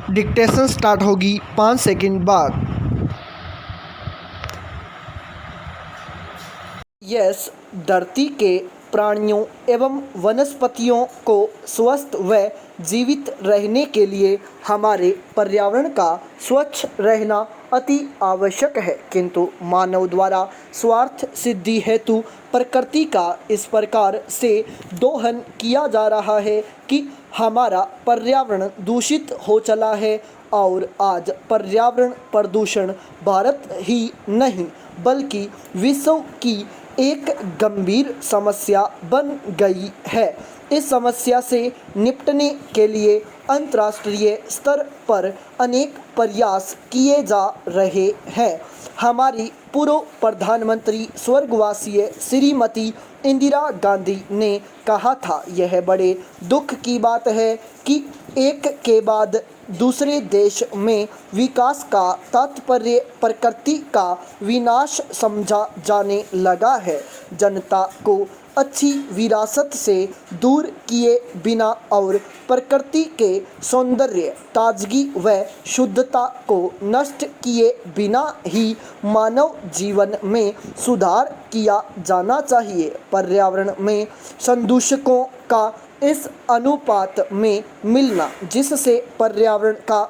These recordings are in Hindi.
डिक्टेशन स्टार्ट होगी 5 सेकंड बाद। यस, धरती के प्राणियों एवं वनस्पतियों को स्वस्थ व जीवित रहने के लिए हमारे पर्यावरण का स्वच्छ रहना अति आवश्यक है, किंतु मानव द्वारा स्वार्थ सिद्धि हेतु प्रकृति का इस प्रकार से दोहन किया जा रहा है कि हमारा पर्यावरण दूषित हो चला है। और आज पर्यावरण प्रदूषण भारत ही नहीं बल्कि विश्व की एक गंभीर समस्या बन गई है। इस समस्या से निपटने के लिए अंतर्राष्ट्रीय स्तर पर अनेक प्रयास किए जा रहे हैं। हमारी पूर्व प्रधानमंत्री स्वर्गवासी श्रीमती इंदिरा गांधी ने कहा था, यह बड़े दुख की बात है कि एक के बाद दूसरे देश में विकास का तात्पर्य प्रकृति का विनाश समझा जाने लगा है। जनता को अच्छी विरासत से दूर किए बिना और प्रकृति के सौंदर्य, ताजगी व शुद्धता को नष्ट किए बिना ही मानव जीवन में सुधार किया जाना चाहिए। पर्यावरण में संदूषकों का इस अनुपात में मिलना जिससे पर्यावरण का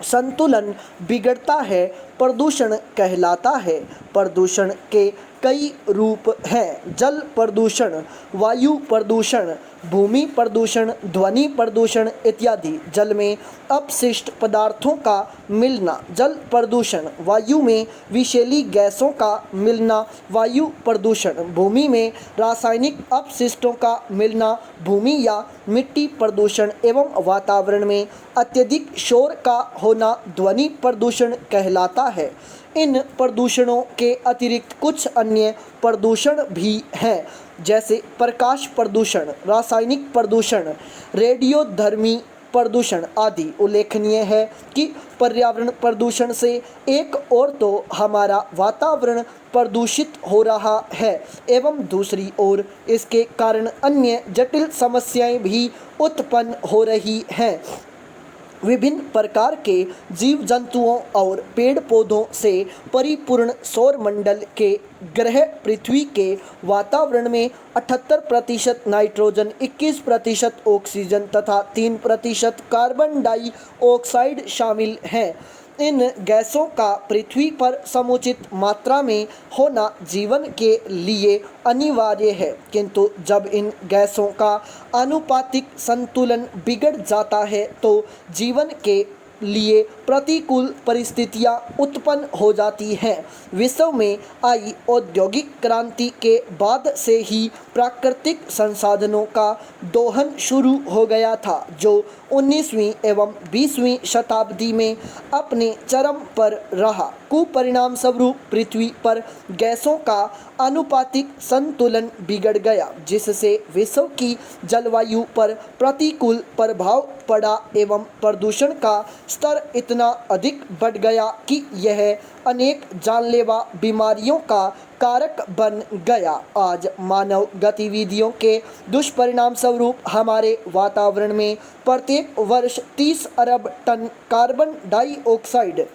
संतुलन बिगड़ता है, प्रदूषण कहलाता है। प्रदूषण के कई रूप हैं: जल प्रदूषण, वायु प्रदूषण, भूमि प्रदूषण, ध्वनि प्रदूषण इत्यादि। जल में अपशिष्ट पदार्थों का मिलना जल प्रदूषण, वायु में विषैली गैसों का मिलना वायु प्रदूषण, भूमि में रासायनिक अपशिष्टों का मिलना भूमि या मिट्टी प्रदूषण एवं वातावरण में अत्यधिक शोर का होना ध्वनि प्रदूषण कहलाता है। इन प्रदूषणों के अतिरिक्त कुछ अन्य प्रदूषण भी हैं, जैसे प्रकाश प्रदूषण, रासायनिक प्रदूषण, रेडियोधर्मी प्रदूषण आदि। उल्लेखनीय है कि पर्यावरण प्रदूषण से एक ओर तो हमारा वातावरण प्रदूषित हो रहा है एवं दूसरी ओर इसके कारण अन्य जटिल समस्याएं भी उत्पन्न हो रही हैं। विभिन्न प्रकार के जीव जंतुओं और पेड़ पौधों से परिपूर्ण सौरमंडल के ग्रह पृथ्वी के वातावरण में 78% नाइट्रोजन, 21% ऑक्सीजन तथा 3% कार्बन डाइऑक्साइड शामिल हैं। इन गैसों का पृथ्वी पर समुचित मात्रा में होना जीवन के लिए अनिवार्य है, किंतु जब इन गैसों का आनुपातिक संतुलन बिगड़ जाता है तो जीवन के लिए प्रतिकूल परिस्थितियां उत्पन्न हो जाती हैं। विश्व में आई औद्योगिक क्रांति के बाद से ही प्राकृतिक संसाधनों का दोहन शुरू हो गया था, जो 19वीं एवं 20वीं शताब्दी में अपने चरम पर रहा। कुपरिणाम स्वरूप पृथ्वी पर गैसों का आनुपातिक संतुलन बिगड़ गया, जिससे विश्व की जलवायु पर प्रतिकूल प्रभाव पड़ा एवं प्रदूषण का स्तर इतना अधिक बढ़ गया कि यह अनेक जानलेवा बीमारियों का कारक बन गया। आज मानव गतिविधियों के दुष्परिणाम स्वरूप हमारे वातावरण में प्रत्येक वर्ष 30 अरब टन कार्बन डाइऑक्साइड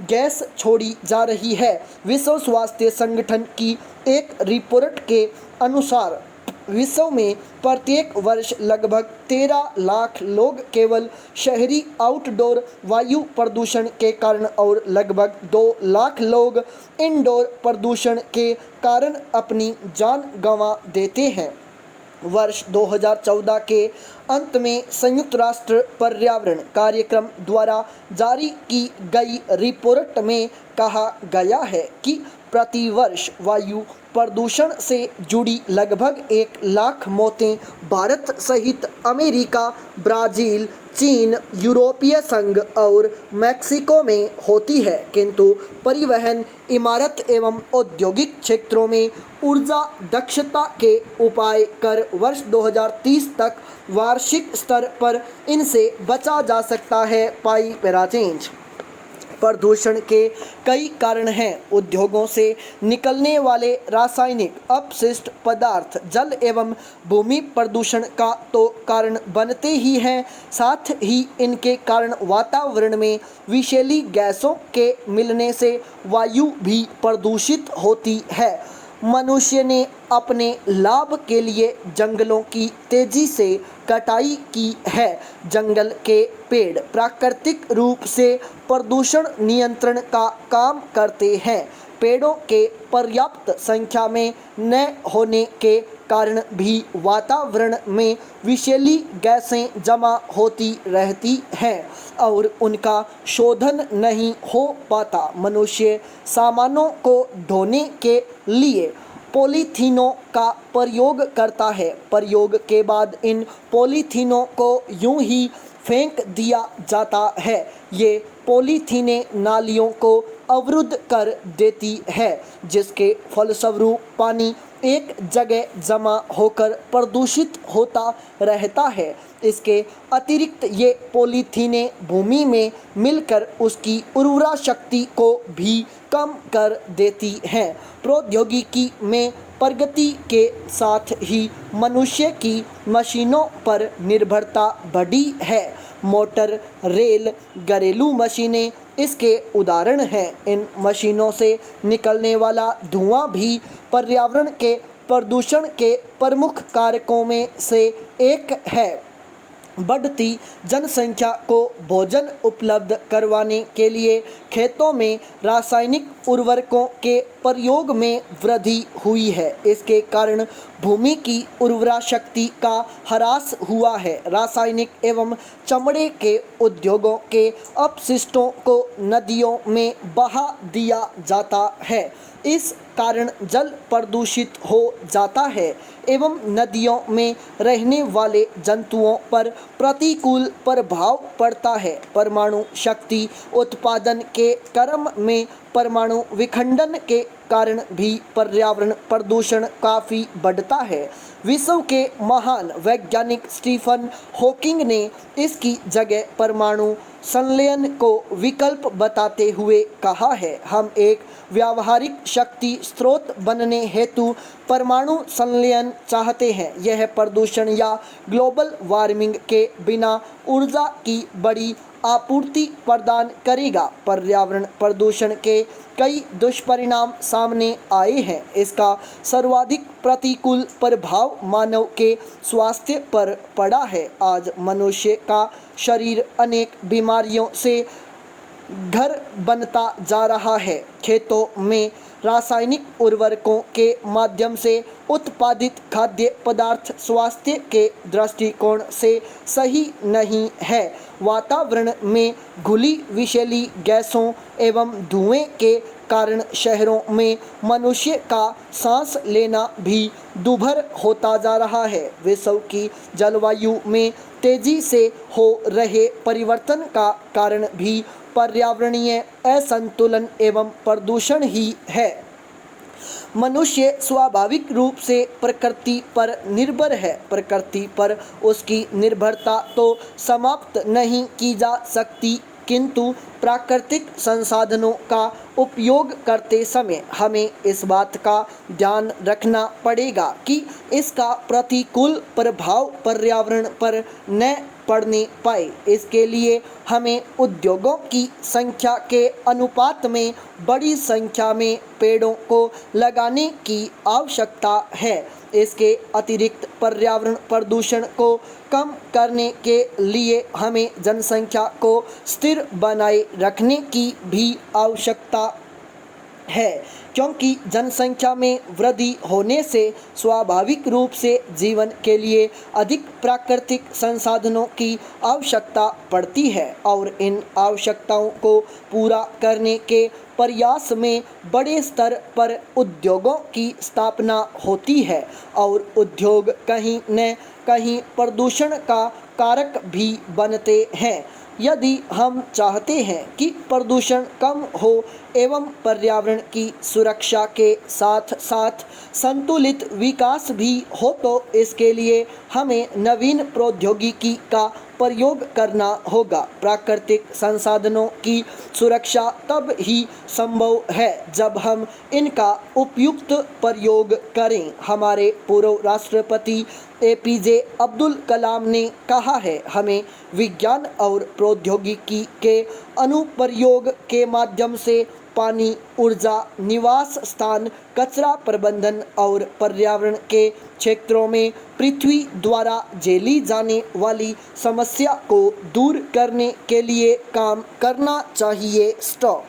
गैस छोड़ी जा रही है। विश्व स्वास्थ्य संगठन की एक रिपोर्ट के अनुसार विश्व में प्रत्येक वर्ष लगभग 13 लाख लोग केवल शहरी आउटडोर वायु प्रदूषण के कारण और लगभग 2 लाख लोग इनडोर प्रदूषण के कारण अपनी जान गंवा देते हैं। वर्ष 2014 के अंत में संयुक्त राष्ट्र पर्यावरण कार्यक्रम द्वारा जारी की गई रिपोर्ट में कहा गया है कि प्रतिवर्ष वायु प्रदूषण से जुड़ी लगभग 1 लाख मौतें भारत सहित अमेरिका, ब्राज़ील, चीन, यूरोपीय संघ और मैक्सिको में होती है, किंतु परिवहन, इमारत एवं औद्योगिक क्षेत्रों में ऊर्जा दक्षता के उपाय कर वर्ष 2030 तक वार्षिक स्तर पर इनसे बचा जा सकता है। पाई पैरा चेंज। प्रदूषण के कई कारण हैं। उद्योगों से निकलने वाले रासायनिक अपशिष्ट पदार्थ जल एवं भूमि प्रदूषण का तो कारण बनते ही हैं, साथ ही इनके कारण वातावरण में विषैली गैसों के मिलने से वायु भी प्रदूषित होती है। मनुष्य ने अपने लाभ के लिए जंगलों की तेजी से कटाई की है। जंगल के पेड़ प्राकृतिक रूप से प्रदूषण नियंत्रण का काम करते हैं। पेड़ों के पर्याप्त संख्या में न होने के कारण भी वातावरण में विषैली गैसें जमा होती रहती हैं और उनका शोधन नहीं हो पाता। मनुष्य सामानों को ढोने के लिए पॉलीथीनों का प्रयोग करता है। प्रयोग के बाद इन पॉलीथीनों को यूं ही फेंक दिया जाता है। ये पॉलीथीनें नालियों को अवरुद्ध कर देती है, जिसके फलस्वरूप पानी एक जगह जमा होकर प्रदूषित होता रहता है। इसके अतिरिक्त ये पॉलीथीनें भूमि में मिलकर उसकी उर्वरा शक्ति को भी कम कर देती हैं। प्रौद्योगिकी में प्रगति के साथ ही मनुष्य की मशीनों पर निर्भरता बढ़ी है। मोटर, रेल, घरेलू मशीनें इसके उदाहरण हैं। इन मशीनों से निकलने वाला धुआं भी पर्यावरण के प्रदूषण के प्रमुख कारकों में से एक है। बढ़ती जनसंख्या को भोजन उपलब्ध करवाने के लिए खेतों में रासायनिक उर्वरकों के प्रयोग में वृद्धि हुई है। इसके कारण भूमि की उर्वरा शक्ति का ह्रास हुआ है। रासायनिक एवं चमड़े के उद्योगों के अपशिष्टों को नदियों में बहा दिया जाता है। इस कारण जल प्रदूषित हो जाता है एवं नदियों में रहने वाले जंतुओं पर प्रतिकूल प्रभाव पड़ता है। परमाणु शक्ति उत्पादन के क्रम में परमाणु विखंडन के कारण भी पर्यावरण प्रदूषण काफ़ी बढ़ता है। विश्व के महान वैज्ञानिक स्टीफन हॉकिंग ने इसकी जगह परमाणु संलयन को विकल्प बताते हुए कहा है, हम एक व्यावहारिक शक्ति स्रोत बनने हेतु परमाणु संलयन चाहते हैं। यह प्रदूषण या ग्लोबल वार्मिंग के बिना ऊर्जा की बड़ी आपूर्ति प्रदान करेगा। पर्यावरण प्रदूषण के कई दुष्परिणाम सामने आए हैं। इसका सर्वाधिक प्रतिकूल प्रभाव मानव के स्वास्थ्य पर पड़ा है। आज मनुष्य का शरीर अनेक बीमारियों से घर बनता जा रहा है। खेतों में रासायनिक उर्वरकों के माध्यम से उत्पादित खाद्य पदार्थ स्वास्थ्य के दृष्टिकोण से सही नहीं है। वातावरण में घुली विषैली गैसों एवं धुएं के कारण शहरों में मनुष्य का सांस लेना भी दुभर होता जा रहा है। विश्व की जलवायु में तेजी से हो रहे परिवर्तन का कारण भी पर्यावरणीय असंतुलन एवं प्रदूषण ही है। मनुष्य स्वाभाविक रूप से प्रकृति पर निर्भर है। प्रकृति पर उसकी निर्भरता तो समाप्त नहीं की जा सकती, किंतु प्राकृतिक संसाधनों का उपयोग करते समय हमें इस बात का ध्यान रखना पड़ेगा कि इसका प्रतिकूल प्रभाव पर्यावरण पर न पड़ने पाए। इसके लिए हमें उद्योगों की संख्या के अनुपात में बड़ी संख्या में पेड़ों को लगाने की आवश्यकता है। इसके अतिरिक्त पर्यावरण प्रदूषण को कम करने के लिए हमें जनसंख्या को स्थिर बनाए रखने की भी आवश्यकता है, क्योंकि जनसंख्या में वृद्धि होने से स्वाभाविक रूप से जीवन के लिए अधिक प्राकृतिक संसाधनों की आवश्यकता पड़ती है और इन आवश्यकताओं को पूरा करने के प्रयास में बड़े स्तर पर उद्योगों की स्थापना होती है और उद्योग कहीं न कहीं प्रदूषण का कारक भी बनते हैं। यदि हम चाहते हैं कि प्रदूषण कम हो एवं पर्यावरण की सुरक्षा के साथ साथ संतुलित विकास भी हो, तो इसके लिए हमें नवीन प्रौद्योगिकी का प्रयोग करना होगा। प्राकृतिक संसाधनों की सुरक्षा तब ही संभव है जब हम इनका उपयुक्त प्रयोग करें। हमारे पूर्व राष्ट्रपति APJ अब्दुल कलाम ने कहा है, हमें विज्ञान और प्रौद्योगिकी के अनुप्रयोग के माध्यम से पानी, ऊर्जा, निवास स्थान, कचरा प्रबंधन और पर्यावरण के क्षेत्रों में पृथ्वी द्वारा झेली जाने वाली समस्या को दूर करने के लिए काम करना चाहिए। स्टॉप।